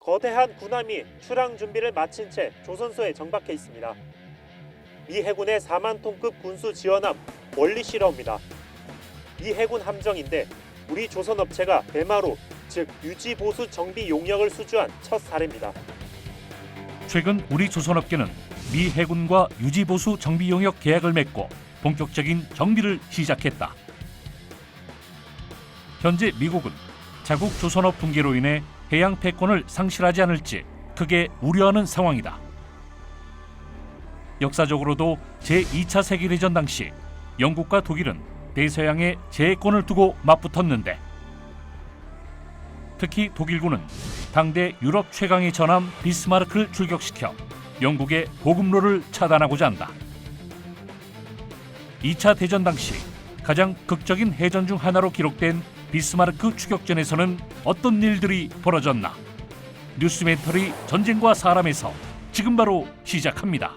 거대한 군함이 출항 준비를 마친 채 조선소에 정박해 있습니다. 미 해군의 4만 톤급 군수 지원함 멀리 실어옵니다. 미 해군 함정인데 우리 조선 업체가 대마로, 즉 유지 보수 정비 용역을 수주한 첫 사례입니다. 최근 우리 조선업계는 미 해군과 유지보수 정비 용역 계약을 맺고 본격적인 정비를 시작했다. 현재 미국은 자국 조선업 붕괴로 인해 해양 패권을 상실하지 않을지 크게 우려하는 상황이다. 역사적으로도 제2차 세계대전 당시 영국과 독일은 대서양의 제해권을 두고 맞붙었는데, 특히 독일군은 당대 유럽 최강의 전함 비스마르크를 출격시켜 영국의 보급로를 차단하고자 한다. 2차 대전 당시 가장 극적인 해전 중 하나로 기록된 비스마르크 추격전에서는 어떤 일들이 벌어졌나? 뉴스멘터리 전쟁과 사람에서 지금 바로 시작합니다.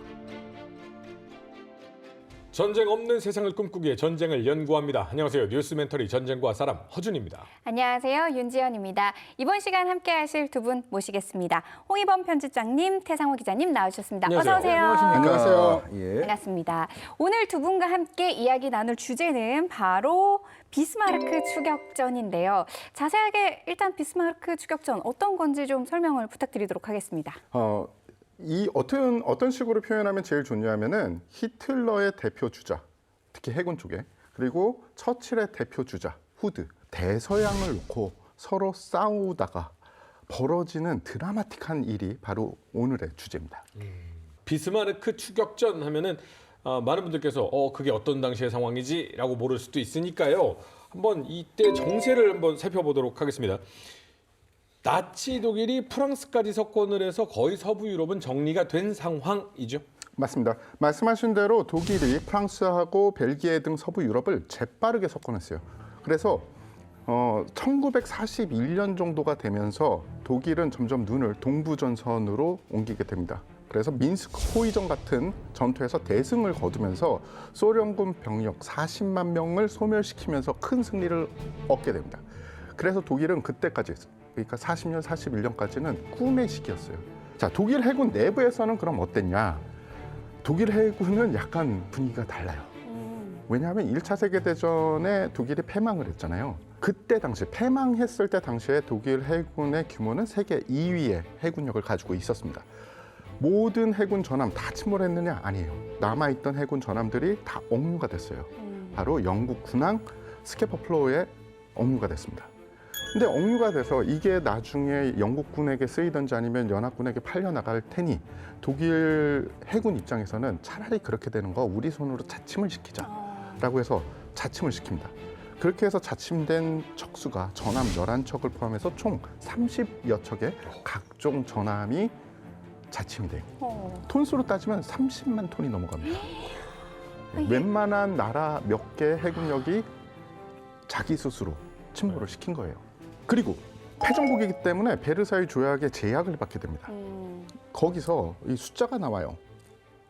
전쟁 없는 세상을 꿈꾸기에 전쟁을 연구합니다. 안녕하세요. 뉴스멘터리 전쟁과 사람 허준입니다. 안녕하세요. 윤지연입니다. 이번 시간 함께 하실 두 분 모시겠습니다. 홍희범 편집장님, 태상호 기자님 나오셨습니다. 안녕하세요. 어서 오세요. 안녕하세요. 예. 반갑습니다. 오늘 두 분과 함께 이야기 나눌 주제는 바로 비스마르크 추격전인데요. 자세하게 일단 비스마르크 추격전 어떤 건지 좀 설명을 부탁드리도록 하겠습니다. 이 어떤 식으로 표현하면 제일 좋냐면은 히틀러의 대표 주자, 특히 해군 쪽에, 그리고 처칠의 대표 주자 후드, 대서양을 놓고 서로 싸우다가 벌어지는 드라마틱한 일이 바로 오늘의 주제입니다. 비스마르크 추격전 하면은 많은 분들께서 그게 어떤 당시의 상황이지라고 모를 수도 있으니까요. 한번 이때 정세를 한번 살펴보도록 하겠습니다. 나치 독일이 프랑스까지 석권을 해서 거의 서부 유럽은 정리가 된 상황이죠. 맞습니다. 말씀하신 대로 독일이 프랑스하고 벨기에 등 서부 유럽을 재빠르게 석권했어요. 그래서 1941년 정도가 되면서 독일은 점점 눈을 동부전선으로 옮기게 됩니다. 그래서 민스크 호위전 같은 전투에서 대승을 거두면서 소련군 병력 40만 명을 소멸시키면서 큰 승리를 얻게 됩니다. 그래서 독일은 그때까지, 그러니까 40년, 41년까지는 꿈의 시기였어요. 자, 독일 해군 내부에서는 그럼 어땠냐? 독일 해군은 약간 분위기가 달라요. 왜냐하면 1차 세계대전에 독일이 패망을 했잖아요. 그때 당시, 패망했을 때 당시에 독일 해군의 규모는 세계 2위의 해군력을 가지고 있었습니다. 모든 해군 전함 다 침몰했느냐? 아니에요. 남아있던 해군 전함들이 다 억류가 됐어요. 바로 영국 군항 스케퍼플로우에 억류가 됐습니다. 근데 억류가 돼서 이게 나중에 영국군에게 쓰이든지 아니면 연합군에게 팔려나갈 테니 독일 해군 입장에서는 차라리 그렇게 되는 거 우리 손으로 자침을 시키자라고 해서 자침을 시킵니다. 그렇게 해서 자침된 척수가 전함 11척을 포함해서 총 30여 척의 각종 전함이 자침이 돼요. 톤수로 따지면 30만 톤이 넘어갑니다. 웬만한 나라 몇 개 해군력이 자기 스스로 침몰을 시킨 거예요. 그리고 패전국이기 때문에 베르사유 조약의 제약을 받게 됩니다. 거기서 이 숫자가 나와요.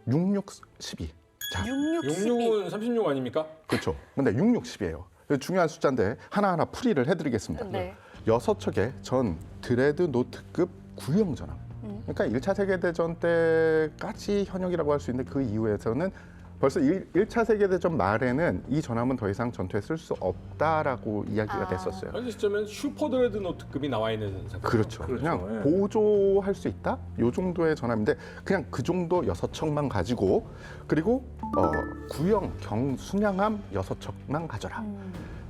6612. 자, 66은 36 아닙니까? 그렇죠. 근데 6612예요. 중요한 숫자인데 하나하나 풀이를 해드리겠습니다. 네. 6척의 전 드레드노트급 구형 전함. 그러니까 1차 세계대전 때까지 현역이라고 할 수 있는데 그 이후에서는 벌써 1차 세계대전 말에는 이 전함은 더 이상 전투에 쓸 수 없다라고 이야기가 됐었어요. 현재 시점엔 슈퍼 드레드노트급이 나와 있는 상태. 그렇죠. 그냥 보조할 수 있다? 요 정도의 전함인데 그냥 그 정도 6척만 가지고, 그리고 구형 경순양함 6척만 가져라.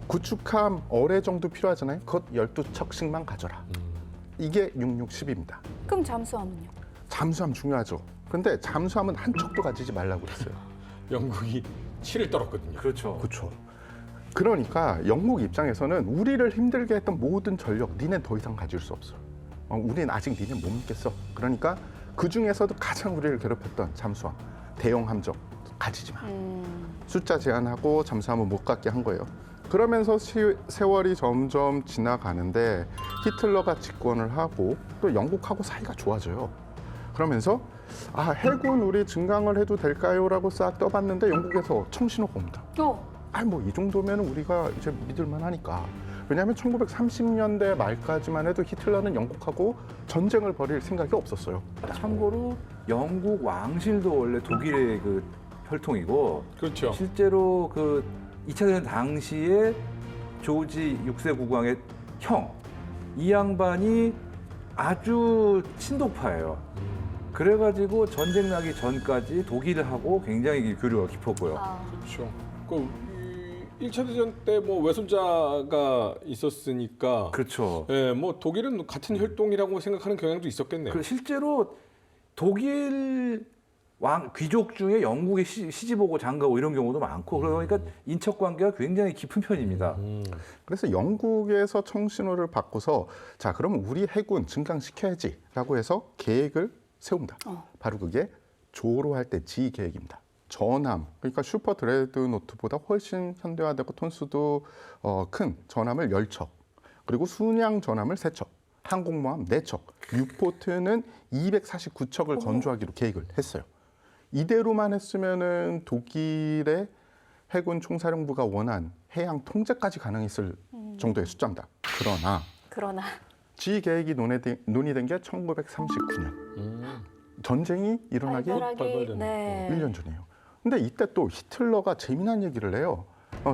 구축함 어뢰 정도 필요하잖아요. 그것 12척씩만 가져라. 이게 6610입니다. 그럼 잠수함은요? 잠수함 중요하죠. 그런데 잠수함은 한 척도 가지지 말라고 그랬어요. 영국이 치를 떨었거든요. 그렇죠. 그러니까 영국 입장에서는 우리를 힘들게 했던 모든 전력, 니네 더 이상 가질 수 없어. 우리는 아직 니네 못 믿겠어. 그러니까 그 중에서도 가장 우리를 괴롭혔던 잠수함, 대형 함정 가지지 마. 숫자 제한하고 잠수함은 못 갖게 한 거예요. 그러면서 세월이 점점 지나가는데 히틀러가 집권을 하고 또 영국하고 사이가 좋아져요. 그러면서 해군 우리 증강을 해도 될까요? 라고 싹 떠봤는데 영국에서 청신호가 옵니다. 뭐 이 정도면 우리가 이제 믿을만 하니까 왜냐하면 1930년대 말까지만 해도 히틀러는 영국하고 전쟁을 벌일 생각이 없었어요. 참고로 영국 왕실도 원래 독일의 그 혈통이고 그렇죠. 실제로 그 2차 대전 당시에 조지 6세 국왕의 형, 이 양반이 아주 친독파예요. 그래가지고 전쟁 나기 전까지 독일하고 굉장히 교류가 깊었고요. 그렇죠. 그 1차 대전 때 뭐 외손자가 있었으니까 그렇죠. 예, 뭐 독일은 같은 혈통이라고 생각하는 경향도 있었겠네요. 그 실제로 독일 왕 귀족 중에 영국에 시집 오고 장가 오고 이런 경우도 많고 그러니까 인척 관계가 굉장히 깊은 편입니다. 그래서 영국에서 청신호를 받고서 자 그럼 우리 해군 증강시켜야지라고 해서 계획을 세웁니다. 바로 그게 조로할 때 지 계획입니다. 전함, 그러니까 슈퍼 드레드노트보다 훨씬 현대화되고 톤수도 큰 전함을 10척, 그리고 순양 전함을 3척, 항공모함 4척, 유포트는 249척을 건조하기로 계획을 했어요. 이대로만 했으면은 독일의 해군 총사령부가 원한 해양 통제까지 가능했을 정도의 숫자입니다. 그러나 지 계획이 논의된 게 1939년. 전쟁이 일어나기 발발하기, 네. 1년 전이에요. 근데 이때 또 히틀러가 재미난 얘기를 해요.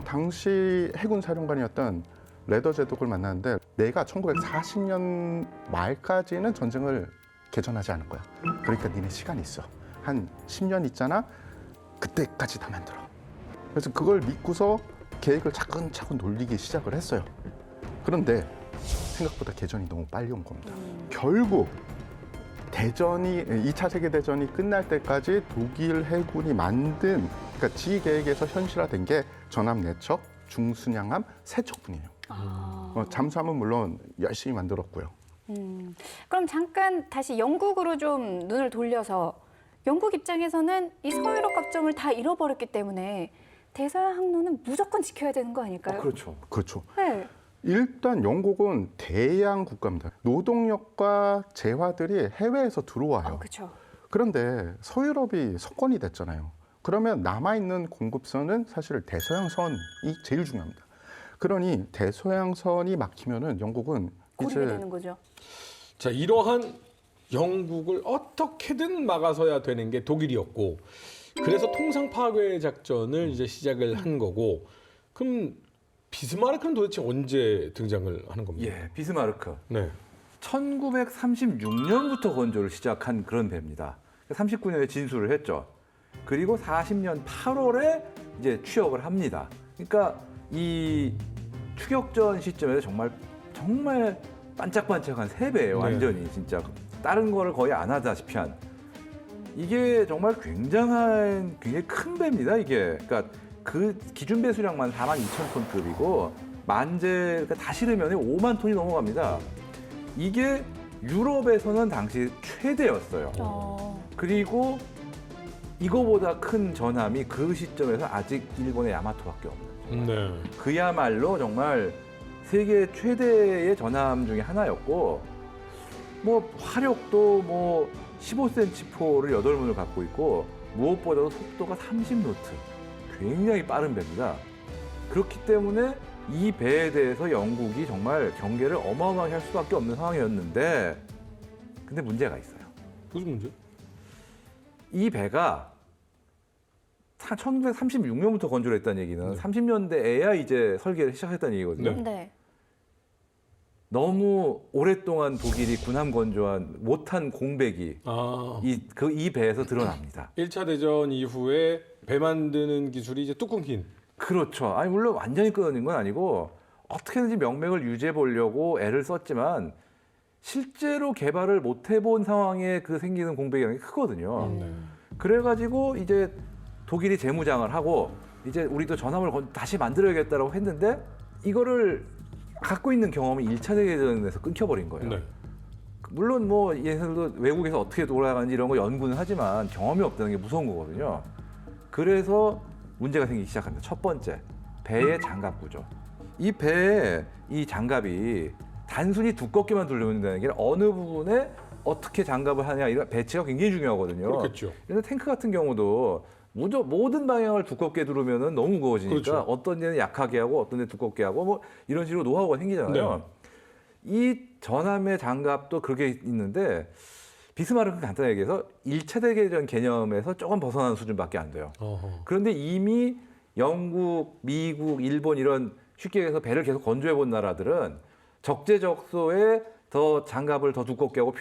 당시 해군 사령관이었던 레더 제독을 만났는데 내가 1940년 말까지는 전쟁을 개전하지 않을 거야. 그러니까 니네 시간 있어. 한 10년 있잖아. 그때까지 다 만들어. 그래서 그걸 믿고서 계획을 차근차근 돌리기 시작을 했어요. 그런데 생각보다 개전이 너무 빨리 온 겁니다. 결국 대전이 2차 세계대전이 끝날 때까지 독일 해군이 만든 그러니까 지 계획에서 현실화된 게 전함 4척, 중순양함 3척뿐이에요. 잠수함은 물론 열심히 만들었고요. 그럼 잠깐 다시 영국으로 좀 눈을 돌려서 영국 입장에서는 이 서유럽 각점을 다 잃어버렸기 때문에 대서양 항로는 무조건 지켜야 되는 거 아닐까요? 그렇죠. 그렇죠. 네. 일단 영국은 대양 국가입니다. 노동력과 재화들이 해외에서 들어와요. 그렇죠. 그런데 서유럽이 석권이 됐잖아요. 그러면 남아있는 공급선은 사실 대서양선이 제일 중요합니다. 그러니 대서양선이 막히면은 영국은 고립이 되는 거죠. 자, 이러한 영국을 어떻게든 막아서야 되는 게 독일이었고 그래서 통상 파괴 작전을 이제 시작을 한 거고 그럼 비스마르크는 도대체 언제 등장을 하는 겁니까? 예, 비스마르크. 네. 1936년부터 건조를 시작한 그런 배입니다. 39년에 진수를 했죠. 그리고 40년 8월에 이제 취역을 합니다. 그러니까 이 추격전 시점에서 정말 반짝반짝한 세 배예요. 완전히 진짜 다른 거를 거의 안 하다시피 한. 이게 정말 굉장히 큰 배입니다. 이게 그러니까 그 기준 배수량만 42,000톤급이고 만재 그러니까 다 실으면 5만 톤이 넘어갑니다. 이게 유럽에서는 당시 최대였어요. 그리고 이거보다 큰 전함이 그 시점에서 아직 일본의 야마토밖에 없는. 네. 그야말로 정말 세계 최대의 전함 중에 하나였고 뭐 화력도 뭐 15cm 포를 8문을 갖고 있고 무엇보다도 속도가 30노트. 굉장히 빠른 배입니다. 그렇기 때문에 이 배에 대해서 영국이 정말 경계를 어마어마하게 할 수밖에 없는 상황이었는데 근데 문제가 있어요. 무슨 문제? 이 배가 1936년부터 건조를 했다는 얘기는 30년대에야 이제 설계를 시작했다는 얘기거든요. 네. 너무 오랫동안 독일이 군함 건조한 못한 공백이 이 배에서 드러납니다. 1차 대전 이후에 배 만드는 기술이 이제 뚝 끊긴. 그렇죠. 아니 물론 완전히 끊어진 건 아니고 어떻게든지 명맥을 유지해 보려고 애를 썼지만 실제로 개발을 못 해본 상황에 그 생기는 공백이 크거든요. 그래가지고 이제 독일이 재무장을 하고 이제 우리도 전함을 다시 만들어야겠다라고 했는데 이거를 갖고 있는 경험이 1차 세계대전에서 끊겨버린 거예요. 네. 물론 뭐 얘네들도 외국에서 어떻게 돌아가는지 이런 거 연구는 하지만 경험이 없다는 게 무서운 거거든요. 그래서 문제가 생기기 시작합니다. 첫 번째, 배의 장갑 구조. 이 배의 이 장갑이 단순히 두껍게만 돌려놓는다는 게 어느 부분에 어떻게 장갑을 하냐 이런 배치가 굉장히 중요하거든요. 그렇겠죠. 그래서 탱크 같은 경우도 모든 방향을 두껍게 두르면은 너무 무거워지니까 그렇죠. 어떤 데는 약하게 하고 어떤 데 두껍게 하고 뭐 이런 식으로 노하우가 생기잖아요. 이 전함의 장갑도 그게 있는데 비스마르크 간단하게 얘기해서 1차 대전 개념에서 조금 벗어나는 수준밖에 안 돼요. 어허. 그런데 이미 영국, 미국, 일본 이런 쉽게 얘기해서 배를 계속 건조해 본 나라들은 적재적소에 더 장갑을 더 두껍게 하고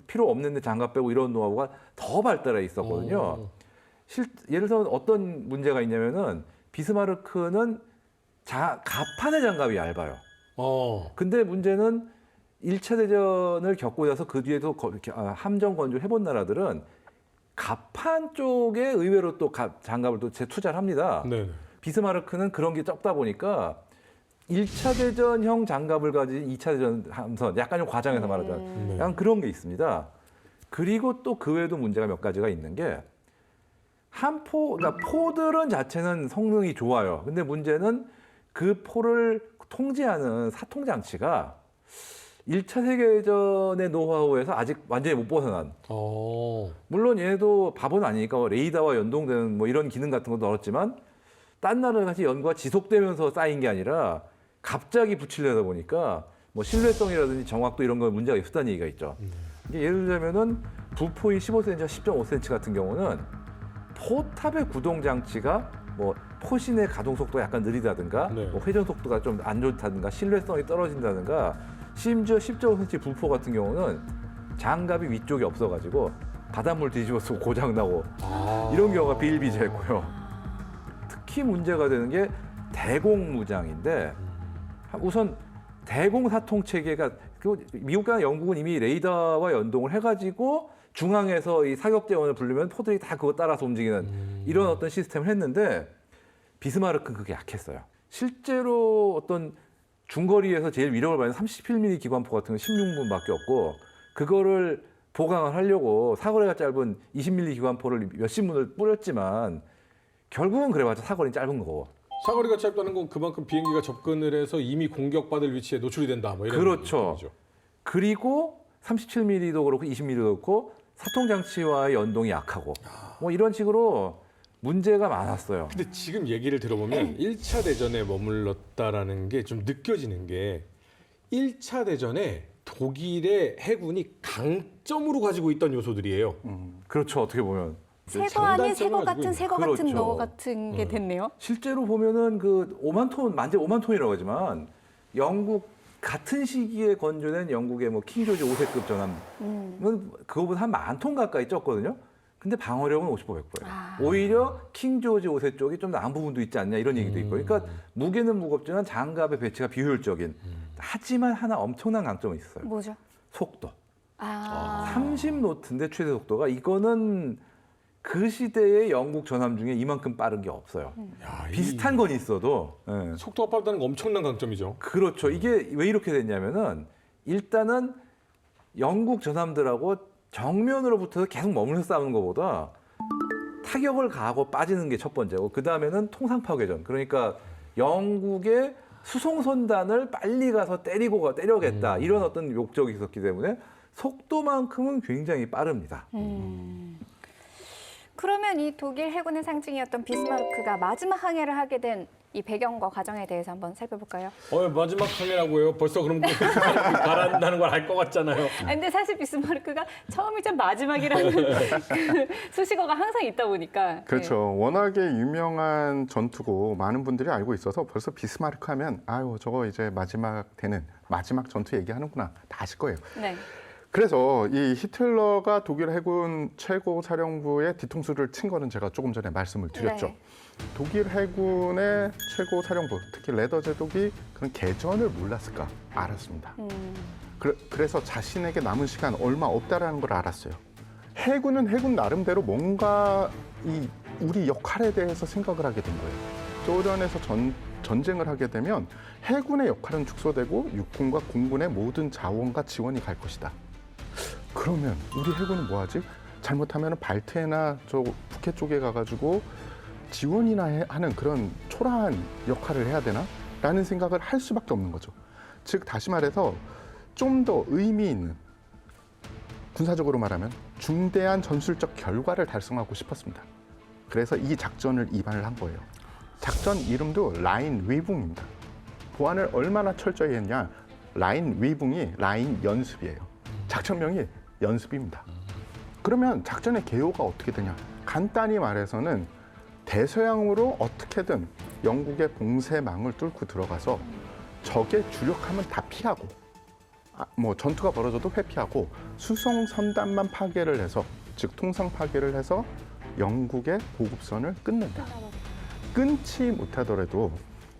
필요 없는 데 장갑 빼고 이런 노하우가 더 발달해 있었거든요. 예를 들어 어떤 문제가 있냐면은 비스마르크는 갑판의 장갑이 얇아요. 근데 문제는 1차 대전을 겪고 나서 그 뒤에도 함정 건조를 해본 나라들은 갑판 쪽에 의외로 또 장갑을 또 재투자를 합니다. 네. 비스마르크는 그런 게 적다 보니까 1차 대전형 장갑을 가진 2차 대전 함선, 약간 좀 과장해서 말하자면 네. 약간 그런 게 있습니다. 그리고 또 그 외에도 문제가 몇 가지가 있는 게 그러니까 포들은 자체는 성능이 좋아요. 근데 문제는 그 포를 통제하는 사통 장치가 1차 세계대전의 노하우에서 아직 완전히 못 벗어난. 물론 얘도 바보는 아니니까 레이더와 연동되는 뭐 이런 기능 같은 것도 넣었지만 딴 나라랑 같이 연구가 지속되면서 쌓인 게 아니라 갑자기 붙이려다 보니까 뭐 신뢰성이라든지 정확도 이런 거 문제가 있었다는 얘기가 있죠. 이게 예를 들자면은 부포이 15cm와 10.5cm 같은 경우는 포탑의 구동 장치가 뭐 포신의 가동 속도가 약간 느리다든가 네. 뭐 회전 속도가 좀 안 좋다든가 신뢰성이 떨어진다든가 심지어 10.5cm 부포 같은 경우는 장갑이 위쪽에 없어가지고 바닷물 뒤집어 쓰고 고장 나고 이런 경우가 비일비재했고요. 특히 문제가 되는 게 대공무장인데 우선 대공사통 체계가 미국과 영국은 이미 레이더와 연동을 해가지고 중앙에서 이 사격 대원을 부르면 포들이 다 그거 따라서 움직이는 이런 어떤 시스템을 했는데 비스마르크는 그게 약했어요. 실제로 어떤 중거리에서 제일 위력을 받는 37mm 기관포 같은 건 16문밖에 없고 그거를 보강을 하려고 사거리가 짧은 20mm 기관포를 몇십 문을 뿌렸지만 결국은 그래봤자 사거리는 짧은 거고. 사거리가 짧다는 건 그만큼 비행기가 접근을 해서 이미 공격받을 위치에 노출이 된다. 뭐 이런 그렇죠. 얘기죠. 그리고 37mm도 그렇고 20mm도 그렇고 사통 장치와의 연동이 약하고 뭐 이런 식으로 문제가 많았어요. 근데 지금 얘기를 들어보면 1차 대전에 머물렀다라는 게 좀 느껴지는 게 1차 대전에 독일의 해군이 강점으로 가지고 있던 요소들이에요. 그렇죠. 어떻게 보면 새거 아닌 새거 장단점을 같은 가지고 새거 있는. 같은 그렇죠. 너 같은 게 됐네요. 실제로 보면은 그 5만 톤, 만재 5만 톤이라고 하지만 영국 같은 시기에 건조된 영국의 뭐 킹조지 5세급 전함은 그거보다 한 10,000톤 가까이 쪘거든요. 근데 방어력은 50%예요. 오히려 킹조지 5세 쪽이 좀 나은 부분도 있지 않냐 이런 얘기도 있고. 그러니까 무게는 무겁지만 장갑의 배치가 비효율적인. 하지만 하나 엄청난 강점이 있어요. 뭐죠? 속도. 아. 30노트인데 최대 속도가 이거는 그 시대의 영국 전함 중에 이만큼 빠른 게 없어요. 야, 비슷한 건 있어도. 예. 속도가 빠르다는 건 엄청난 강점이죠. 그렇죠. 이게 왜 이렇게 됐냐면은 일단은 영국 전함들하고 정면으로 붙어서 계속 머물러 싸우는 것보다 타격을 가하고 빠지는 게 첫 번째고 그 다음에는 통상 파괴전. 그러니까 영국의 수송선단을 빨리 가서 때려겠다 이런 어떤 목적이 있었기 때문에 속도만큼은 굉장히 빠릅니다. 그러면 이 독일 해군의 상징이었던 비스마르크가 마지막 항해를 하게 된 이 배경과 과정에 대해서 한번 살펴볼까요? 마지막 항해라고 해요. 벌써 그럼 가라앉는다는 걸 알 것 같잖아요. 근데 사실 비스마르크가 처음이자 마지막이라는 그 수식어가 항상 있다 보니까. 그렇죠. 워낙에 유명한 전투고 많은 분들이 알고 있어서 벌써 비스마르크 하면 아유 저거 이제 마지막 전투 얘기하는구나 다 아실 거예요. 네. 그래서 이 히틀러가 독일 해군 최고 사령부의 뒤통수를 친 거는 제가 조금 전에 말씀을 드렸죠. 네. 독일 해군의 최고 사령부, 특히 레더 제독이 그런 개전을 몰랐을까? 알았습니다. 그래서 자신에게 남은 시간 얼마 없다라는 걸 알았어요. 해군은 해군 나름대로 뭔가 우리 역할에 대해서 생각을 하게 된 거예요. 소련에서 전쟁을 하게 되면 해군의 역할은 축소되고 육군과 공군의 모든 자원과 지원이 갈 것이다. 그러면 우리 해군은 뭐 하지? 잘못하면 발트해나 저 북해 쪽에 가가지고 지원이나 하는 그런 초라한 역할을 해야 되나? 라는 생각을 할 수밖에 없는 거죠. 즉 다시 말해서 좀 더 의미 있는 군사적으로 말하면 중대한 전술적 결과를 달성하고 싶었습니다. 그래서 이 작전을 입안을 한 거예요. 작전 이름도 라인 위붕입니다. 보안을 얼마나 철저히 했냐. 라인 위붕이 라인 연습이에요. 작전명이 연습입니다. 그러면 작전의 개요가 어떻게 되냐. 간단히 말해서는 대서양으로 어떻게든 영국의 봉쇄망을 뚫고 들어가서 적의 주력함은 다 피하고 뭐 전투가 벌어져도 회피하고 수송 선단만 파괴를 해서 즉 통상 파괴를 해서 영국의 보급선을 끊는다. 끊지 못하더라도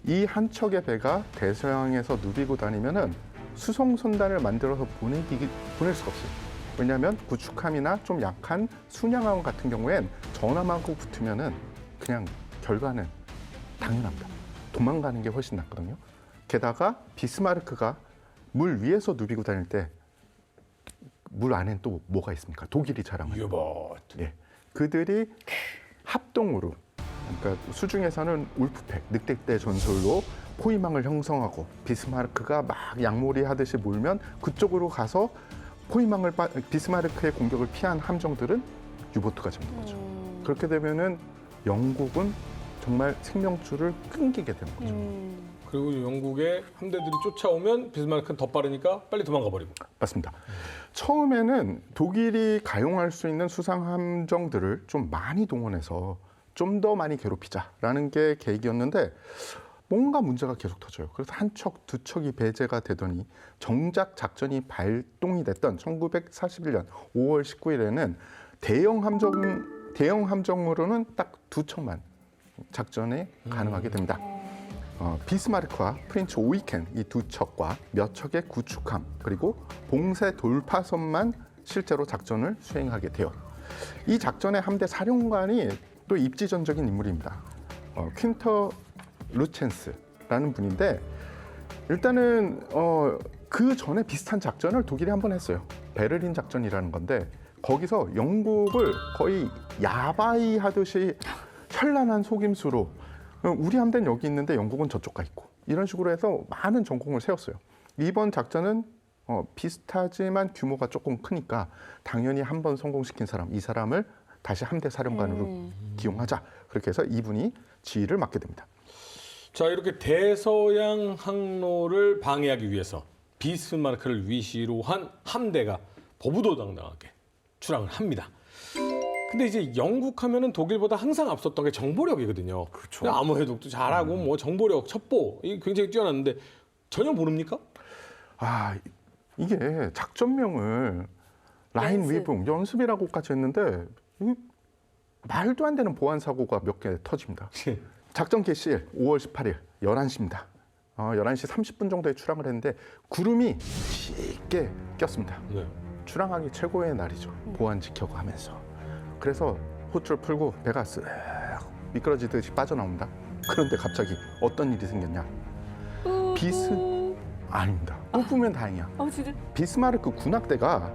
이 한 척의 배가 대서양에서 누비고 다니면은 수송 선단을 만들어서 보낼 수가 없어요. 왜냐하면 구축함이나 좀 약한 순양함 같은 경우엔 전함하고 붙으면은 그냥 결과는 당연합니다. 도망가는 게 훨씬 낫거든요. 게다가 비스마르크가 물 위에서 누비고 다닐 때 물 안엔 또 뭐가 있습니까? 독일이 자랑하는. 유보트. 예, 그들이 합동으로 그러니까 수중에서는 울프팩, 늑대대 전술로 포위망을 형성하고 비스마르크가 막 양몰이 하듯이 몰면 그쪽으로 가서 포위망을 비스마르크의 공격을 피한 함정들은 유보트가 잡는 거죠. 그렇게 되면은 영국은 정말 생명줄을 끊기게 되는 거죠. 그리고 영국의 함대들이 쫓아오면 비스마르크는 더 빠르니까 빨리 도망가 버리고. 맞습니다. 처음에는 독일이 가용할 수 있는 수상 함정들을 좀 많이 동원해서 좀 더 많이 괴롭히자라는 게 계획이었는데 뭔가 문제가 계속 터져요. 그래서 한 척, 두 척이 배제가 되더니 정작 작전이 발동이 됐던 1941년 5월 19일에는 대형 함정으로는 딱 두 척만 작전에 가능하게 됩니다. 비스마르크와 프린츠 오이켄 이 두 척과 몇 척의 구축함 그리고 봉쇄 돌파선만 실제로 작전을 수행하게 돼요. 이 작전의 함대 사령관이 또 입지전적인 인물입니다. 퀸터 루첸스라는 분인데 일단은 그 전에 비슷한 작전을 독일이 한 번 했어요. 베를린 작전이라는 건데 거기서 영국을 거의 야바이 하듯이 현란한 속임수로 우리 함대는 여기 있는데 영국은 저쪽 가 있고 이런 식으로 해서 많은 전공을 세웠어요. 이번 작전은 비슷하지만 규모가 조금 크니까 당연히 한 번 성공시킨 사람, 이 사람을 다시 함대 사령관으로 기용하자. 그렇게 해서 이분이 지휘를 맡게 됩니다. 자, 이렇게 대서양 항로를 방해하기 위해서 비스마르크를 위시로 한 함대가 보부도당당하게 출항을 합니다. 근데 이제 영국 하면은 독일보다 항상 앞섰던 게 정보력이거든요. 그렇죠. 암호 해독도 잘하고 뭐 정보력, 첩보 이 굉장히 뛰어났는데 전혀 모릅니까? 이게 작전명을 라인 연습. 위붕 연습이라고까지 했는데 이게 말도 안 되는 보안 사고가 몇 개 터집니다. 작전 개시일 5월 18일 11시입니다. 11시 30분 정도에 출항을 했는데 구름이 짙게 꼈습니다. 네. 출항하기 최고의 날이죠. 보안 지켜고 하면서. 그래서 호출 풀고 배가 쓱 미끄러지듯이 빠져나옵니다. 그런데 갑자기 어떤 일이 생겼냐. 아닙니다. 뽑으면 다행이야. 진짜? 비스마르크 군악대가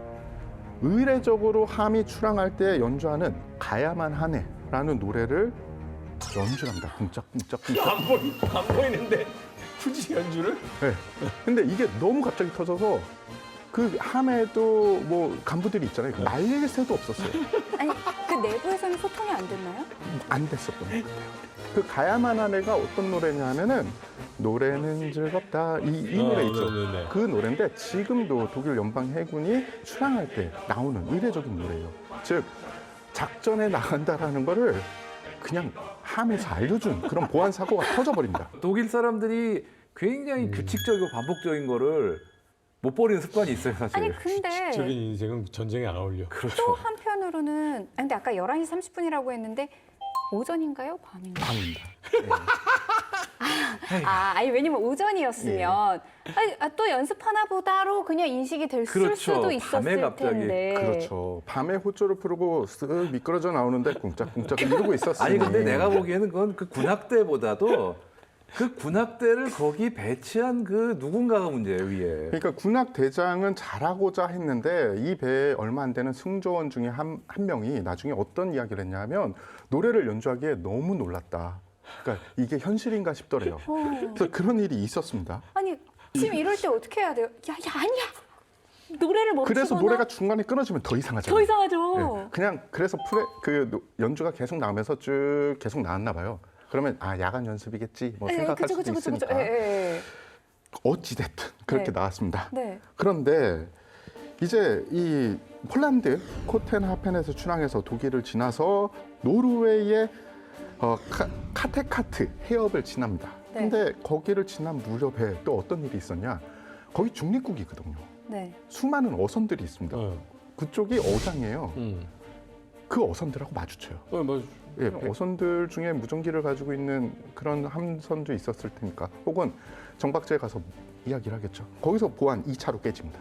의례적으로 함이 출항할 때 연주하는 가야만 하네라는 노래를 연주합니다. 쿵짝쿵짝. 안 보이는데 굳이 연주를? 네. 근데 이게 너무 갑자기 터져서 그 함에도 뭐 간부들이 있잖아요. 말릴 새도 없었어요. 아니 그 내부에서는 소통이 안 됐나요? 안 됐었던 것 같아요. 그 가야만 하네가 어떤 노래냐 하면은 노래는 즐겁다 이 노래 있죠. 네네네. 그 노래인데 지금도 독일 연방 해군이 출항할 때 나오는 의례적인 노래예요. 즉 작전에 나간다라는 거를 그냥 함에서 알려준 그런 보안 사고가 터져버립니다. 독일 사람들이 굉장히 규칙적이고 반복적인 거를 못 버리는 습관이 있어요, 사실. 아니 근데 적인 인생은 전쟁에 안 어울려. 또 그렇죠. 한편으로는 근데 아까 11시 30분이라고 했는데 오전인가요? 밤인가요? 밤입니다. 아니 왜냐면 오전이었으면 또 연습하나 보다로 그냥 인식이 될 그렇죠. 수도 밤에 있었을 갑자기. 텐데. 그렇죠. 밤에 호조를 풀고 쓱 미끄러져 나오는데 쿵짝쿵짝 이러고 있었어요. 아니 근데 내가 보기에는 그건 그 군악대보다도 그 군악대를 거기 배치한 그 누군가가 문제예요, 위에. 그러니까 군악 대장은 잘하고자 했는데 이 배에 얼마 안 되는 승조원 중에 한 명이 나중에 어떤 이야기를 했냐면 노래를 연주하기에 너무 놀랐다. 그러니까 이게 현실인가 싶더래요. 그래서 그런 일이 있었습니다. 아니 지금 이럴 때 어떻게 해야 돼요? 야 아니야. 노래를 멈추거나 그래서 노래가 중간에 끊어지면 더 이상하잖아요. 더 이상하죠. 예, 그냥 그래서 연주가 계속 나오면서 쭉 계속 나왔나 봐요. 그러면 야간 연습이겠지 뭐 생각할 수도 있으니까. 예. 어찌 됐든 그렇게 네. 나왔습니다. 네. 그런데 이제 이 폴란드 코텐하펜에서 출항해서 독일을 지나서 노르웨이의 카테카트 해협을 지납니다. 네. 근데 거기를 지난 무렵에 또 어떤 일이 있었냐? 거기 중립국이거든요. 네. 수많은 어선들이 있습니다. 그쪽이 어장이에요. 그 어선들하고 마주쳐요. 맞아. 예, 어선들 중에 무전기를 가지고 있는 그런 함선도 있었을 테니까 혹은 정박지에 가서 이야기를 하겠죠. 거기서 보안 2차로 깨집니다.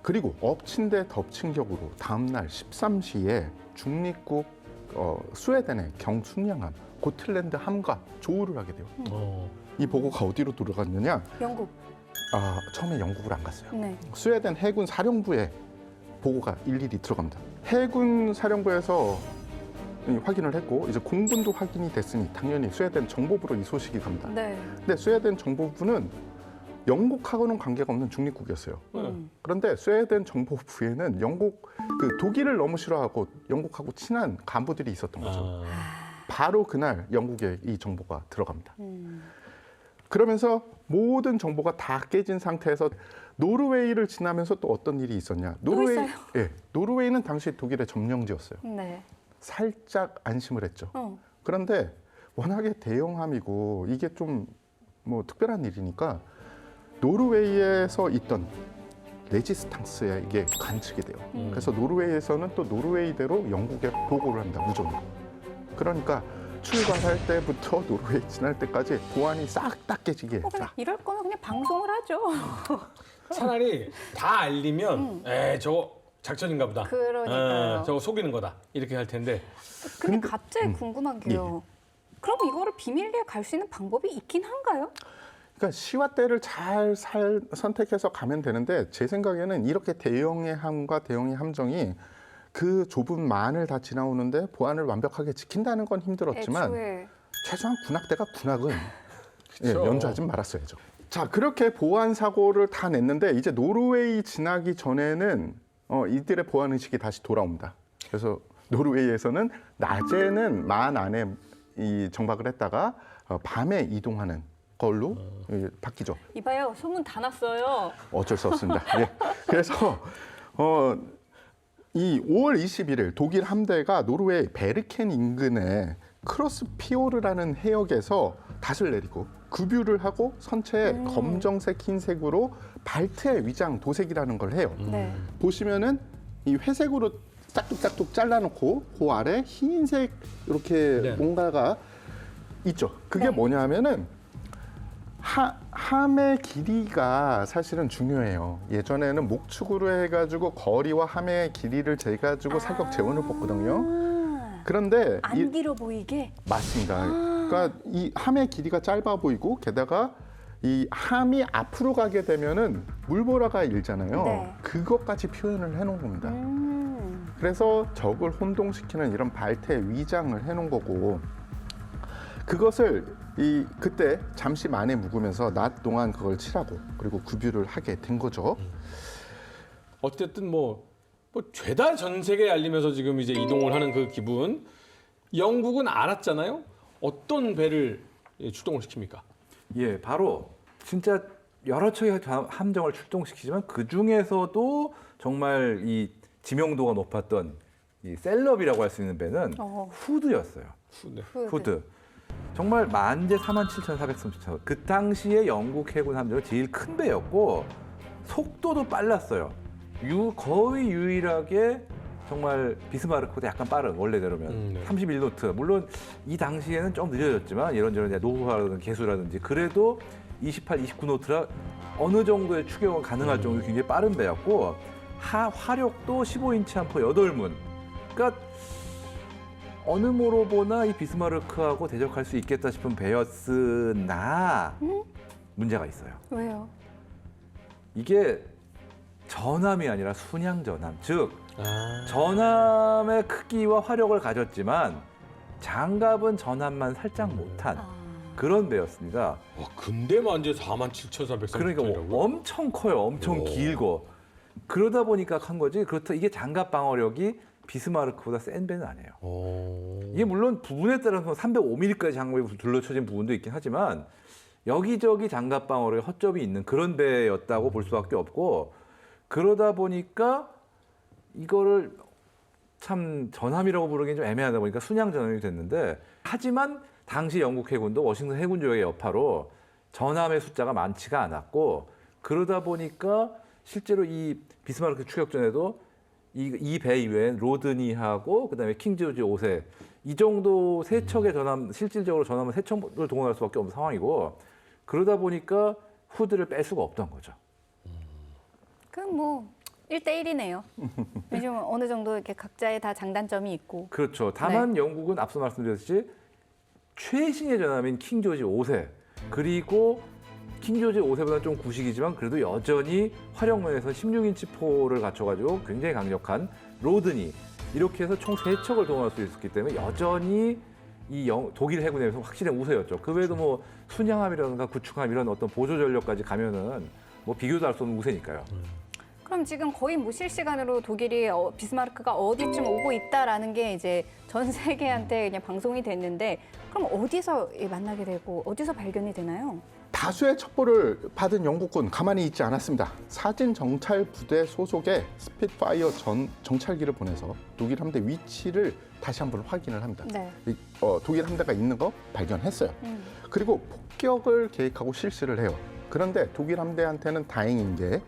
그리고 엎친 데 덮친 격으로 다음날 13시에 중립국 스웨덴의 경순양함 고틀랜드 함과 조우를 하게 돼요. 이 보고가 어디로 돌아갔느냐? 영국. 처음에 영국을 안 갔어요. 네. 스웨덴 해군 사령부에 보고가 일일이 들어갑니다. 해군 사령부에서 확인을 했고 이제 공군도 확인이 됐으니 당연히 스웨덴 정보부로 이 소식이 갑니다. 네. 근데 스웨덴 정보부는 영국하고는 관계가 없는 중립국이었어요. 그런데 스웨덴 정보부에는 독일을 너무 싫어하고 영국하고 친한 간부들이 있었던 거죠. 바로 그날 영국에 이 정보가 들어갑니다. 그러면서 모든 정보가 다 깨진 상태에서 노르웨이를 지나면서 또 어떤 일이 있었냐? 노르웨이는 당시 독일의 점령지였어요. 네. 살짝 안심을 했죠. 그런데 워낙에 대형함이고 이게 좀 뭐 특별한 일이니까 노르웨이에서 있던 레지스탕스에 간측이 돼요. 그래서 노르웨이에서는 또 노르웨이대로 영국에 보고를 합니다. 무전으로. 그러니까 출발할 때부터 노르웨이 지날 때까지 보안이 싹 다 깨지게 그냥 이럴 거면 그냥 방송을 하죠. 차라리 다 알리면 저거 작전인가 보다. 그러니까요. 저거 속이는 거다. 이렇게 할 텐데. 근데 갑자기 궁금한 게요. 그럼 이거를 비밀리에 갈 수 있는 방법이 있긴 한가요? 그러니까 시와 때를 잘 선택해서 가면 되는데 제 생각에는 이렇게 대형의 함과 대형의 함정이 그 좁은 만을 다 지나오는데 보안을 완벽하게 지킨다는 건 힘들었지만 애초에. 최소한 군악대가 군악은 그쵸. 연주하지 말았어야죠. 자, 그렇게 보안 사고를 다 냈는데 이제 노르웨이 지나기 전에는 이들의 보안 의식이 다시 돌아옵니다. 그래서 노르웨이에서는 낮에는 만 안에 이 정박을 했다가 밤에 이동하는 걸로 바뀌죠. 이봐요, 소문 다 났어요. 어쩔 수 없습니다. 예. 그래서 이 5월 21일 독일 함대가 노르웨이 베르켄 인근의 크로스피오르라는 해역에서 닷을 내리고 급유를 하고 선체에 검정색, 흰색으로 발트의 위장 도색이라는 걸 해요. 네. 보시면은 이 회색으로 짝뚝짝뚝 잘라놓고 그 아래 흰색 이렇게 네. 뭔가가 있죠. 그게 뭐냐면은 함의 길이가 사실은 중요해요. 예전에는 목축으로 해가지고 거리와 함의 길이를 재가지고 사격 재원을 뽑거든요. 그런데 안 길어 보이게? 맞습니다. 그러니까 이 함의 길이가 짧아 보이고 게다가 이 함이 앞으로 가게 되면은 물보라가 일잖아요. 네. 그것까지 표현을 해놓은 겁니다. 그래서 적을 혼동시키는 이런 발트의 위장을 해놓은 거고 그것을 그때 잠시 만에 묵으면서 낮 동안 그걸 칠하고 그리고 급유를 하게 된 거죠. 어쨌든 뭐 죄다 전 세계에 알리면서 지금 이제 이동을 하는 그 기분. 영국은 알았잖아요. 어떤 배를 출동을 시킵니까? 예, 바로 진짜 여러 척의 함정을 출동시키지만 그 중에서도 정말 이 지명도가 높았던 이 셀럽이라고 할 수 있는 배는 후드였어요. 네. 후드. 정말 만재 47,430척. 그 당시에 영국 해군 함정은 제일 큰 배였고 속도도 빨랐어요. 거의 유일하게 정말 비스마르크보다 약간 빠른 원래대로면 네. 31노트. 물론 이 당시에는 좀 늦어졌지만 이런저런 노후화라든지 개수라든지 그래도 28, 29노트라 어느 정도의 추격은 가능할 정도로 굉장히 빠른 배였고 화력도 15인치 함포 8문. 그러니까 어느 모로 보나 이 비스마르크하고 대적할 수 있겠다 싶은 배였으나 문제가 있어요. 왜요? 이게 전함이 아니라 순양 전함, 즉 전함의 크기와 화력을 가졌지만 장갑은 전함만 살짝 못한 그런 배였습니다. 근데만 이제 47,430. 그러니까 엄청 커요, 엄청 길고. 그러다 보니까 한 거지. 그렇다 이게 장갑 방어력이 비스마르크보다 센 배는 아니에요. 이게 물론 부분에 따라서 305mm까지 장갑이 둘러쳐진 부분도 있긴 하지만 여기저기 장갑 방어력에 허점이 있는 그런 배였다고 볼 수밖에 없고 그러다 보니까 이거를 참 전함이라고 부르기는 좀 애매하다 보니까 순양 전함이 됐는데 하지만 당시 영국 해군도 워싱턴 해군 조약의 여파로 전함의 숫자가 많지가 않았고 그러다 보니까 실제로 이 비스마르크 추격전에도 이 배 이외엔 로드니하고 그다음에 킹 조지 5세 이 정도 세 척의 전함 실질적으로 전함은 세 척을 동원할 수밖에 없는 상황이고 그러다 보니까 후드를 뺄 수가 없던 거죠. 그럼 뭐 1대1이네요. 요즘 어느 정도 이렇게 각자의 다 장단점이 있고. 그렇죠. 다만 영국은 앞서 말씀드렸듯이 최신의 전함인 킹 조지 5세 그리고 킹 조지 5세보다 좀 구식이지만 그래도 여전히 활용면에서 16인치 포를 갖춰가지고 굉장히 강력한 로드니 이렇게 해서 총 3척을 동원할 수 있었기 때문에 여전히 이 독일 해군에서 확실한 우세였죠. 그 외에도 뭐 순양함이라든가 구축함 이런 어떤 보조 전력까지 가면은 뭐 비교도 할 수 없는 우세니까요. 그럼 지금 거의 뭐 실시간으로 독일이 비스마르크가 어디쯤 오고 있다라는 게 이제 전 세계한테 그냥 방송이 됐는데 그럼 어디서 만나게 되고 어디서 발견이 되나요? 다수의 첩보를 받은 영국군 가만히 있지 않았습니다. 사진 정찰 부대 소속의 스핏파이어 정찰기를 보내서 독일 함대 위치를 다시 한번 확인을 합니다. 네. 독일 함대가 있는 거 발견했어요. 그리고 폭격을 계획하고 실시를 해요. 그런데 독일 함대한테는 다행인 게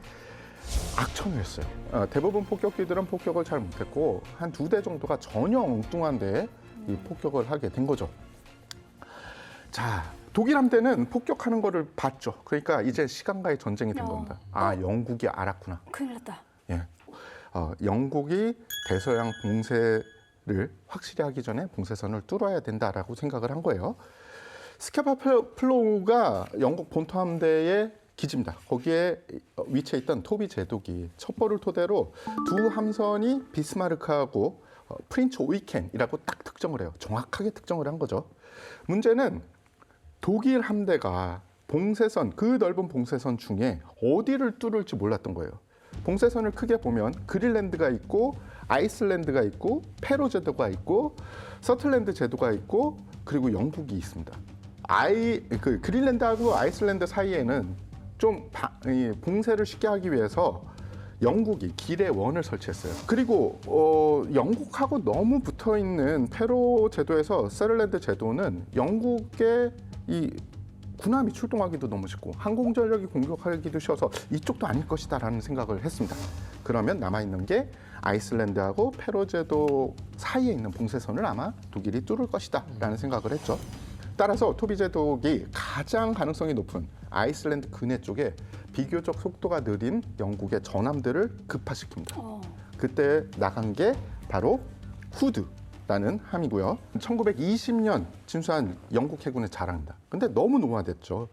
악천후 했어요. 대부분 폭격기들은 폭격을 잘 못했고 한 2대 정도가 전혀 엉뚱한 데에 이 폭격을 하게 된 거죠. 자, 독일 함대는 폭격하는 거를 봤죠. 그러니까 이제 시간과의 전쟁이 된 겁니다. 아, 영국이 알았구나. 큰일 났다. 예. 영국이 대서양 봉쇄를 확실히 하기 전에 봉쇄선을 뚫어야 된다라고 생각을 한 거예요. 스케파 플로우가 영국 본토 함대의 기지입니다. 거기에 위치해 있던 토비 제독이 첩보를 토대로 두 함선이 비스마르크하고 프린츠 오이켄이라고 딱 특정을 해요. 정확하게 특정을 한 거죠. 문제는 독일 함대가 봉쇄선, 그 넓은 봉쇄선 중에 어디를 뚫을지 몰랐던 거예요. 봉쇄선을 크게 보면 그린란드가 있고 아이슬란드가 있고 페로 제도가 있고 서틀랜드 제도가 있고 그리고 영국이 있습니다. 그린란드하고 아이슬란드 사이에는 좀 봉쇄를 쉽게 하기 위해서 영국이 길에 원을 설치했어요. 그리고 영국하고 너무 붙어 있는 페로 제도에서 세틀랜드 제도는 영국의 이 군함이 출동하기도 너무 쉽고 항공 전력이 공격하기도 쉬워서 이쪽도 아닐 것이다라는 생각을 했습니다. 그러면 남아 있는 게 아이슬란드하고 페로 제도 사이에 있는 봉쇄선을 아마 독일이 뚫을 것이다라는 생각을 했죠. 따라서 토비 제독이 가장 가능성이 높은 아이슬란드 근해 쪽에 비교적 속도가 느린 영국의 전함들을 급파시킵니다. 그때 나간 게 바로 후드라는 함이고요. 1920년 진수한 영국 해군의 자랑입니다. 근데 너무 노화됐죠.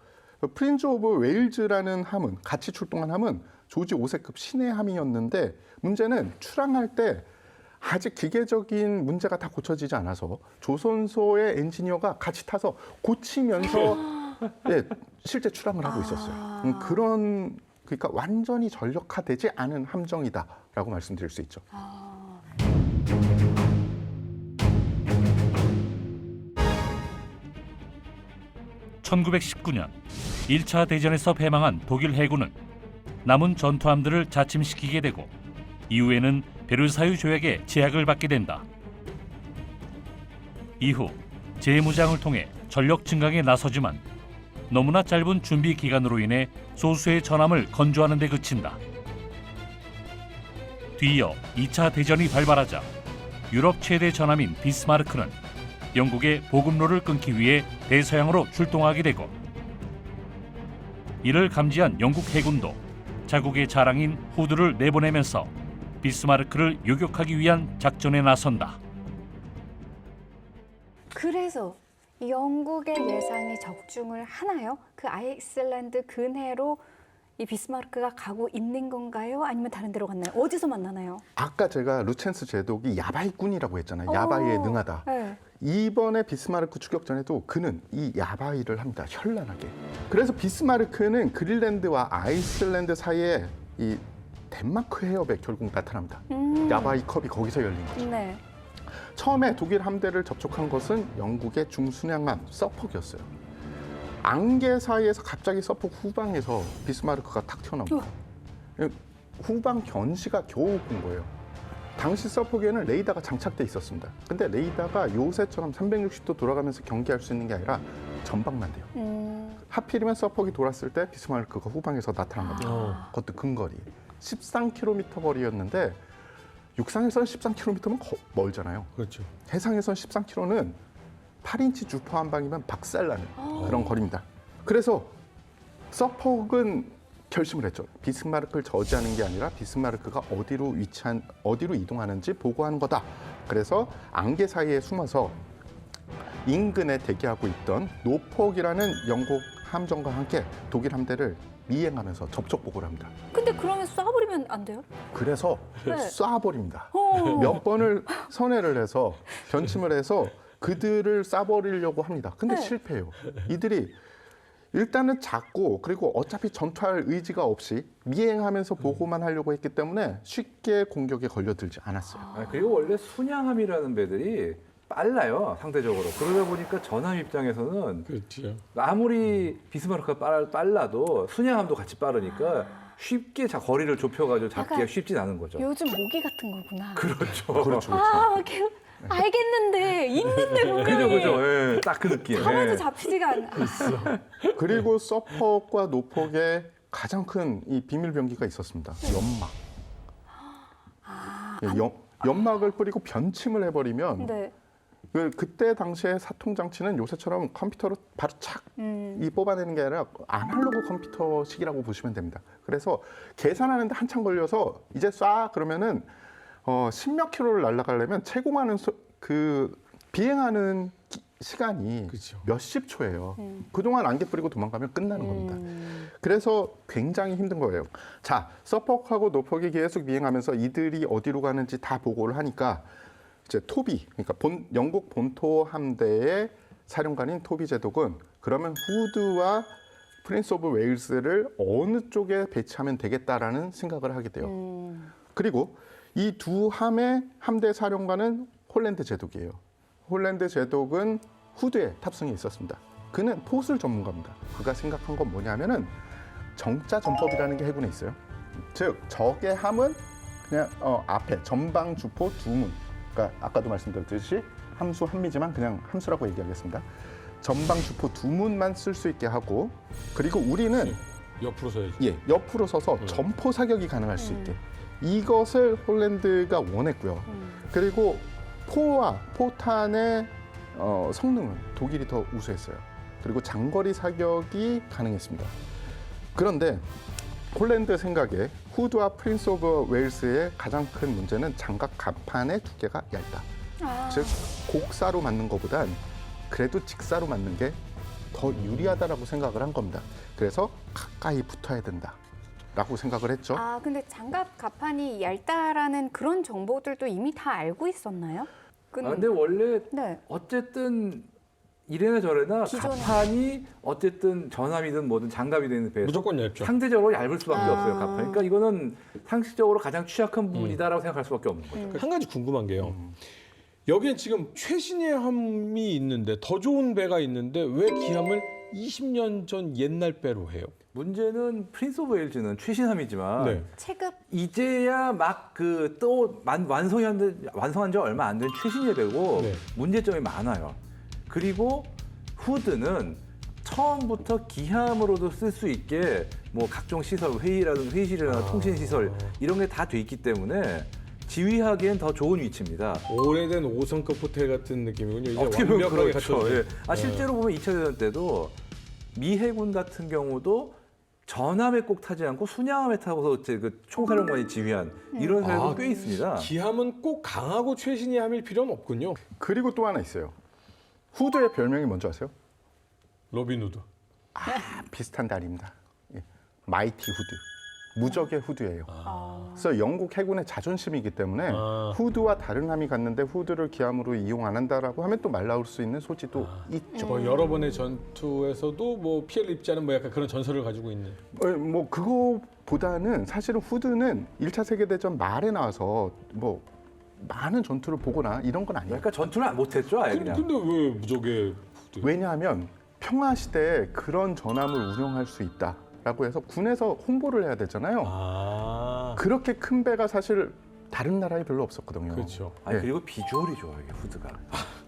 프린즈 오브 웨일즈라는 함은 같이 출동한 함은 조지 5세급 신의 함이었는데 문제는 출항할 때 아직 기계적인 문제가 다 고쳐지지 않아서 조선소의 엔지니어가 같이 타서 고치면서 예, 실제 출항을 하고 있었어요. 그러니까 완전히 전력화되지 않은 함정이다라고 말씀드릴 수 있죠. 1919년 1차 대전에서 패망한 독일 해군은 남은 전투함들을 자침시키게 되고 이후에는 베르사유 조약의 제약을 받게 된다. 이후 재무장을 통해 전력 증강에 나서지만 너무나 짧은 준비 기간으로 인해 소수의 전함을 건조하는 데 그친다. 뒤이어 2차 대전이 발발하자 유럽 최대 전함인 비스마르크는 영국의 보급로를 끊기 위해 대서양으로 출동하게 되고 이를 감지한 영국 해군도 자국의 자랑인 후드를 내보내면서 비스마르크를 요격하기 위한 작전에 나선다. 그래서 영국의 예상이 적중을 하나요? 그 아이슬란드 근해로 이 비스마르크가 가고 있는 건가요? 아니면 다른 데로 갔나요? 어디서 만나나요? 아까 제가 루첸스 제독이 야바이꾼이라고 했잖아요. 야바이에 능하다. 네. 이번에 비스마르크 추격전에도 그는 이 야바이를 합니다. 현란하게. 그래서 비스마르크는 그린란드와 아이슬란드 사이에 이 덴마크 해협에 결국 나타납니다. 야바이 컵이 거기서 열린 거죠. 네. 처음에 독일 함대를 접촉한 것은 영국의 중순양함 서폭이었어요. 안개 사이에서 갑자기 서폭 후방에서 비스마르크가 탁 튀어나옵니다. 후방 견시가 겨우 본 거예요. 당시 서폭에는 레이더가 장착돼 있었습니다. 근데 레이더가 요새처럼 360도 돌아가면서 경계할 수 있는 게 아니라 전방만 돼요. 하필이면 서폭이 돌았을 때 비스마르크가 후방에서 나타난 겁니다. 그것도 근거리. 13km 거리였는데 육상에서는 13km면 멀잖아요. 그렇죠. 해상에서는 13km는 8인치 주포 한 방이면 박살나는 그런 거리입니다. 그래서 서폭은 결심을 했죠. 비스마르크를 저지하는 게 아니라 비스마르크가 어디로 이동하는지 보고하는 거다. 그래서 안개 사이에 숨어서 인근에 대기하고 있던 노폭이라는 영국 함정과 함께 독일 함대를 미행하면서 접촉 보고를 합니다. 근데 그러면 쏴버리면 안 돼요? 그래서 네. 쏴버립니다. 어. 몇 번을 선회를 해서 변침을 해서 그들을 쏴버리려고 합니다. 근데 네. 실패해요. 이들이 일단은 작고 그리고 어차피 전투할 의지가 없이 미행하면서 보고만 하려고 했기 때문에 쉽게 공격에 걸려들지 않았어요. 그리고 원래 순양함이라는 배들이 빨라요, 상대적으로. 그러다 보니까 전함 입장에서는 그렇죠. 아무리 비스마르크가 빨라도 순양함도 같이 빠르니까 쉽게 거리를 좁혀가지고 잡기가 약간 쉽진 않은 거죠. 요즘 모기 같은 거구나. 그렇죠. 그렇죠. 아, 알겠는데 있는데 분명히 그죠. 예, 딱 그 느낌. 잡아도 예. 잡히지가 않아. 그리고 서폭과 노폭의 가장 큰 이 비밀 병기가 있었습니다. 연막. 연막을 뿌리고 변침을 해버리면 네. 그때 당시에 사통 장치는 요새처럼 컴퓨터로 바로 착 이 뽑아내는 게 아니라 아날로그 컴퓨터식이라고 보시면 됩니다. 그래서 계산하는데 한참 걸려서 이제 쏴 그러면은 10몇 킬로를 날아가려면 채공하는 비행하는 시간이 그렇죠. 몇십 초예요. 그동안 안개 뿌리고 도망가면 끝나는 겁니다. 그래서 굉장히 힘든 거예요. 자, 서폭하고 노폭이 계속 비행하면서 이들이 어디로 가는지 다 보고를 하니까 이제 토비, 그러니까 영국 본토 함대의 사령관인 토비 제독은 그러면 후드와 프린스 오브 웨일스를 어느 쪽에 배치하면 되겠다라는 생각을 하게 돼요. 그리고 이 두 함의 함대 사령관은 홀랜드 제독이에요. 홀랜드 제독은 후드에 탑승해 있었습니다. 그는 포술 전문가입니다. 그가 생각한 건 뭐냐면은 정자 전법이라는 게 해군에 있어요. 즉 적의 함은 그냥 앞에 전방 주포 두문. 그러니까 아까도 말씀드렸듯이 함수 한미지만 그냥 함수라고 얘기하겠습니다. 전방 주포 두문만 쓸 수 있게 하고 그리고 우리는 옆으로 서야지. 예, 옆으로 서서 점포 사격이 가능할 수 있게 이것을 홀랜드가 원했고요. 그리고 포와 포탄의 성능은 독일이 더 우수했어요. 그리고 장거리 사격이 가능했습니다. 그런데 홀랜드 생각에 후드와 프린스 오브 웨일스의 가장 큰 문제는 장갑 갑판의 두께가 얇다. 즉 곡사로 맞는 것보단 그래도 직사로 맞는 게 더 유리하다라고 생각을 한 겁니다. 그래서 가까이 붙어야 된다라고 생각을 했죠. 아, 근데 장갑 갑판이 얇다라는 그런 정보들도 이미 다 알고 있었나요? 근데 원래 네. 어쨌든 이래나 저래나 기존에. 갑판이 어쨌든 전함이든 뭐든 장갑이 되는 배에서 무조건 얇죠. 상대적으로 얇을 수밖에 아. 없어요, 갑판. 그러니까 이거는 상식적으로 가장 취약한 부분이다라고 생각할 수밖에 없는 거죠. 한 가지 궁금한 게요. 여기엔 지금 최신의 함이 있는데 더 좋은 배가 있는데 왜 기함을 20년 전 옛날 배로 해요? 문제는 프린스 오브 웨일즈는 최신함이지만 네. 체급 이제야 막 또 완성한 지 얼마 안 된 최신의 배고 네. 문제점이 많아요. 그리고 후드는 처음부터 기함으로도 쓸 수 있게 뭐 각종 시설, 회의실이나 통신 시설 이런 게 다 돼 있기 때문에 지휘하기엔 더 좋은 위치입니다. 오래된 5성급 호텔 같은 느낌이군요. 이제 어떻게 보면 완벽하게 그렇죠. 갖춰져. 예. 실제로 보면 2차 대전 때도 미 해군 같은 경우도 전함에 꼭 타지 않고 순양함에 타고서 그 총사령관이 지휘한 이런 사례도 꽤 있습니다. 기함은 꼭 강하고 최신의 함일 필요는 없군요. 그리고 또 하나 있어요. 후드의 별명이 뭔지 아세요? 로빈후드. 비슷한 다리입니다. 예. 마이티 후드. 무적의 후드예요. 그래서 영국 해군의 자존심이기 때문에 후드와 다른 함이 갔는데 후드를 기함으로 이용 안 한다라고 하면 또 말 나올 수 있는 소지도 있죠. 뭐 여러 번의 전투에서도 뭐 피해를 입지 않은 뭐 약간 그런 전설을 가지고 있는. 뭐 그거 보다는 사실은 후드는 1차 세계대전 말에 나와서 뭐 많은 전투를 보거나 이런 건 아니에요. 그러니까 전투를 못했죠, 아예 그냥. 근데 왜 무적의 후드? 왜냐하면 평화 시대에 그런 전함을 운영할 수 있다라고 해서 군에서 홍보를 해야 되잖아요. 아, 그렇게 큰 배가 사실 다른 나라에 별로 없었거든요. 그렇죠. 아니 예. 그리고 비주얼이 좋아요, 이게 후드가.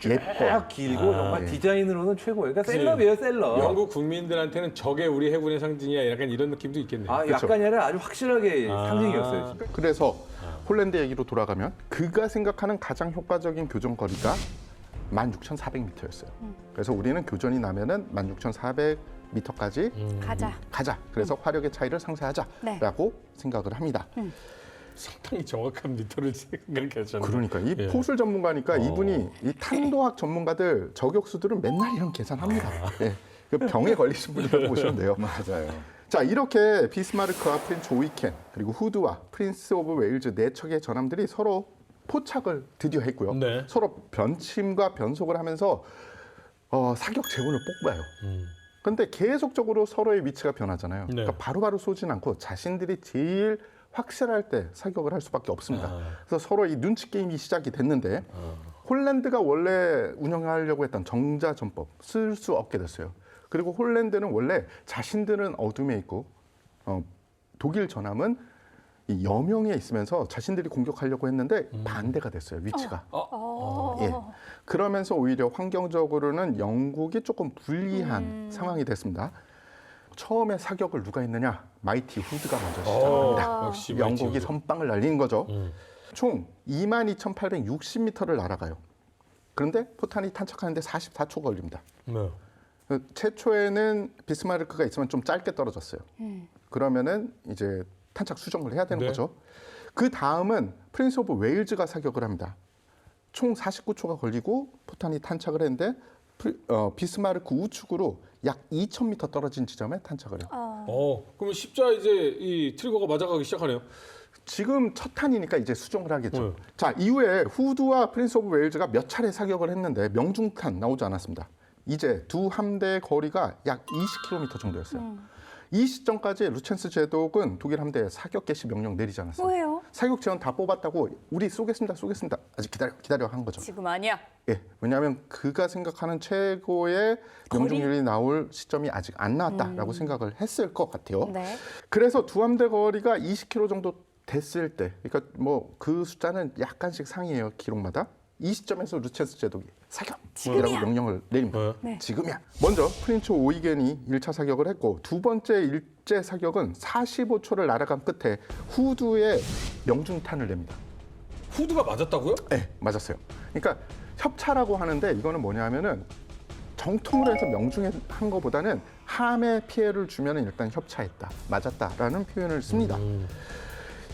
예뻐. 쭉 길고 정말 예. 디자인으로는 최고예요. 그러니까 그치. 셀럽이에요, 셀럽. 영국 국민들한테는 저게 우리 해군의 상징이야. 약간 이런 느낌도 있겠네요. 아, 그쵸. 약간이 아니라 아주 확실하게 아. 상징이었어요. 진짜. 그래서 홀랜드 얘기로 돌아가면 그가 생각하는 가장 효과적인 교전 거리가 16,400m였어요. 그래서 우리는 교전이 나면은 16,400m까지 가자. 그래서 화력의 차이를 상쇄하자라고 생각을 합니다. 상당히 정확한 미터를 생각하셨네요. 그러니까 이 예. 포술 전문가니까 이분이 이 탄도학 전문가들 저격수들은 맨날 이런 계산합니다. 예. 그 병에 걸리신 분이라고 보시면 돼요. 맞아요. 자, 이렇게 비스마르크와 프린츠 오이켄 그리고 후드와 프린스 오브 웨일즈 네 척의 전함들이 서로 포착을 드디어 했고요. 네. 서로 변침과 변속을 하면서 사격 제운을 뽑아요. 근데 계속적으로 서로의 위치가 변하잖아요. 네. 그러니까 바로바로 쏘진 않고 자신들이 제일 확실할 때 사격을 할 수밖에 없습니다. 그래서 서로 이 눈치 게임이 시작이 됐는데 홀랜드가 원래 운영하려고 했던 정자 전법 쓸 수 없게 됐어요. 그리고 홀랜드는 원래 자신들은 어둠에 있고 독일 전함은 이 여명에 있으면서 자신들이 공격하려고 했는데 반대가 됐어요. 위치가. 예. 그러면서 오히려 환경적으로는 영국이 조금 불리한 상황이 됐습니다. 처음에 사격을 누가 했느냐? 마이티 후드가 먼저 시작합니다. 역시 영국이 마이티 선빵을 날린 거죠. 총 22,860m를 날아가요. 그런데 포탄이 탄착하는데 44초 걸립니다. 네. 최초에는 비스마르크가 있으면 좀 짧게 떨어졌어요. 그러면은 이제 탄착 수정을 해야 되는 네. 거죠. 그 다음은 프린스 오브 웨일즈가 사격을 합니다. 총 49초가 걸리고 포탄이 탄착을 했는데 비스마르크 우측으로 약 2,000m 떨어진 지점에 탄착을 해요. 그러면 십자 이제 이 트리거가 맞아가기 시작하네요. 지금 첫 탄이니까 이제 수정을 하겠죠. 네. 자, 이후에 후드와 프린스 오브 웨일즈가 몇 차례 사격을 했는데 명중탄 나오지 않았습니다. 이제 두 함대의 거리가 약 20km 정도였어요. 이 시점까지 루첸스 제독은 독일 함대에 사격 개시 명령 내리지 않았어요. 뭐예요? 사격 지원 다 뽑았다고 우리 쏘겠습니다. 아직 기다려 한 거죠. 지금 아니야. 예, 왜냐하면 그가 생각하는 최고의 명중률이 나올 시점이 아직 안 나왔다라고 생각을 했을 것 같아요. 네. 그래서 두 함대 거리가 20km 정도 됐을 때, 그러니까 뭐 그 숫자는 약간씩 상이에요 기록마다. 이 시점에서 루첸스 제독이 사격이라고 명령을 내립니다. 네. 지금이야. 먼저 프린츠 오이겐이 1차 사격을 했고 두 번째 일제 사격은 45초를 날아간 끝에 후드의 명중탄을 냅니다. 후드가 맞았다고요? 네, 맞았어요. 그러니까 협차라고 하는데 이거는 뭐냐면은 정통으로 해서 명중한 것보다는 함에 피해를 주면 일단 협차했다, 맞았다라는 표현을 씁니다.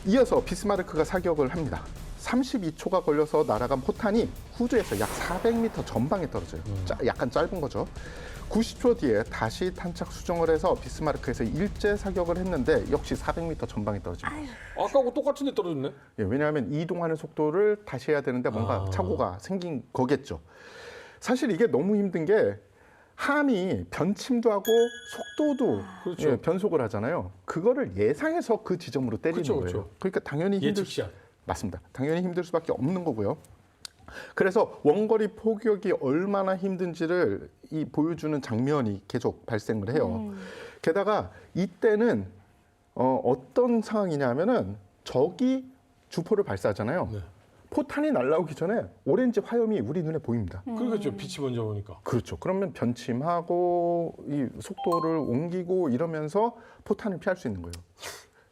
이어서 비스마르크가 사격을 합니다. 32초가 걸려서 날아간 포탄이 후드에서 약 400m 전방에 떨어져요. 약간 짧은 거죠. 90초 뒤에 다시 탄착 수정을 해서 비스마르크에서 일제 사격을 했는데 역시 400m 전방에 떨어집니다. 아까하고 똑같은 데 떨어졌네. 예, 왜냐하면 이동하는 속도를 다시 해야 되는데 뭔가 착오가 생긴 거겠죠. 사실 이게 너무 힘든 게 함이 변침도 하고 속도도 그렇죠. 예, 변속을 하잖아요. 그거를 예상해서 그 지점으로 때리는 그렇죠, 거예요. 그렇죠. 그러니까 당연히 힘들 예측샷. 맞습니다. 당연히 힘들 수밖에 없는 거고요. 그래서 원거리 포격이 얼마나 힘든지를 보여주는 장면이 계속 발생을 해요. 게다가 이때는 어떤 상황이냐면은 적이 주포를 발사하잖아요. 네. 포탄이 날아오기 전에 오렌지 화염이 우리 눈에 보입니다. 그러겠죠. 빛이 먼저 오니까. 그렇죠. 그러면 변침하고 이 속도를 옮기고 이러면서 포탄을 피할 수 있는 거예요.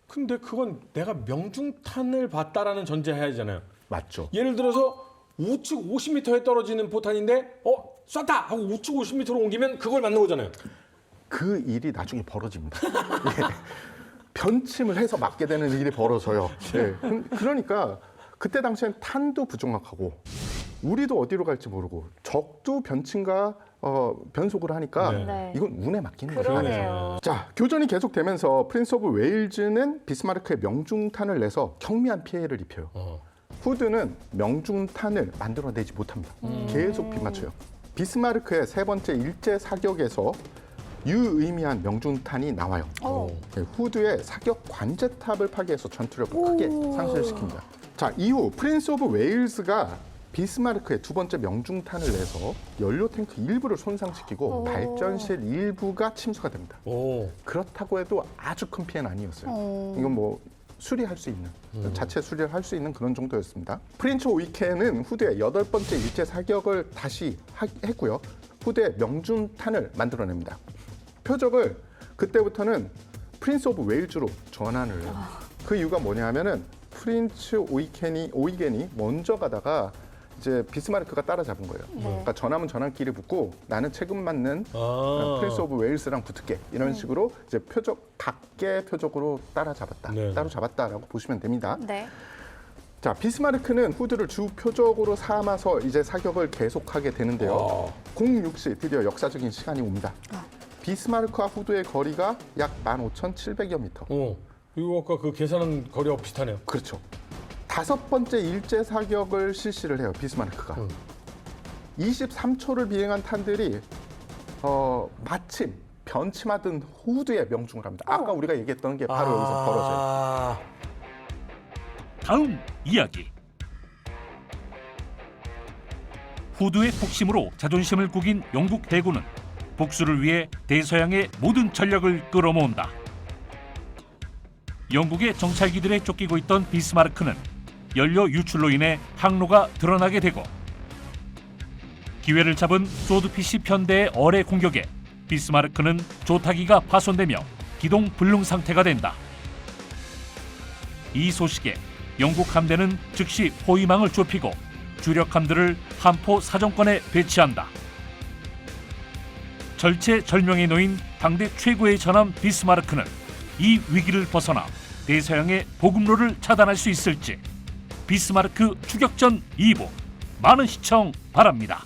근데 그건 내가 명중탄을 봤다라는 전제해야 하잖아요. 맞죠. 예를 들어서 우측 50m에 떨어지는 포탄인데 쐈다 하고 우측 50m로 옮기면 그걸 맞는 거잖아요. 그 일이 나중에 벌어집니다. 예. 변침을 해서 맞게 되는 일이 벌어져요. 예. 그러니까 그때 당시엔 탄도 부정확하고 우리도 어디로 갈지 모르고 적도 변침과 변속을 하니까 네. 이건 운에 맡기는 거죠. 그러네요. 자, 교전이 계속되면서 프린스 오브 웨일즈는 비스마르크의 명중탄을 내서 경미한 피해를 입혀요. 후드는 명중탄을 만들어내지 못합니다. 계속 빗맞춰요. 비스마르크의 세 번째 일제 사격에서 유의미한 명중탄이 나와요. 어. 네, 후드의 사격 관제탑을 파괴해서 전투력을 크게 상실시킵니다. 자, 이후 프린스 오브 웨일즈가 비스마르크의 두 번째 명중탄을 내서 연료 탱크 일부를 손상시키고 발전실 일부가 침수가 됩니다. 오. 그렇다고 해도 아주 큰 피해는 아니었어요. 이건 뭐 수리할 수 있는, 자체 수리를 할 수 있는 그런 정도였습니다. 프린츠 오이켄은 후드의 8번째 일제 사격을 다시 했고요. 후드의 명중탄을 만들어냅니다. 표적을 그때부터는 프린스 오브 웨일즈로 전환을 해요. 그 이유가 뭐냐면은 프린츠 오이겐이 먼저 가다가 이제 비스마르크가 따라잡은 거예요. 그러니까 전함은 전함끼리 붙고 나는 책임 맞는 프린스 오브 웨일스랑 붙을게 이런 식으로 이제 표적 각계 표적으로 따라잡았다, 네. 따라잡았다라고 보시면 됩니다. 네. 자, 비스마르크는 후드를 주 표적으로 삼아서 이제 사격을 계속하게 되는데요. 06시 드디어 역사적인 시간이 옵니다. 비스마르크와 후드의 거리가 약 15,700여 미터. 이거 아까 그 계산한 거리와 비슷하네요. 그렇죠. 5번째 일제 사격을 실시를 해요, 비스마르크가. 23초를 비행한 탄들이 마침 변침하던 후드에 명중을 합니다. 아까 우리가 얘기했던 게 바로 여기서 벌어져요. 다음 이야기. 후드의 폭심으로 자존심을 구긴 영국 해군은 복수를 위해 대서양의 모든 전력을 끌어모은다. 영국의 정찰기들에 쫓기고 있던 비스마르크는 연료 유출로 인해 항로가 드러나게 되고 기회를 잡은 소드피시 편대의 어뢰 공격에 비스마르크는 조타기가 파손되며 기동 불능 상태가 된다. 이 소식에 영국 함대는 즉시 포위망을 좁히고 주력 함들을 함포 사정권에 배치한다. 절체절명에 놓인 당대 최고의 전함 비스마르크는 이 위기를 벗어나 대서양의 보급로를 차단할 수 있을지 비스마르크 추격전 2부 많은 시청 바랍니다.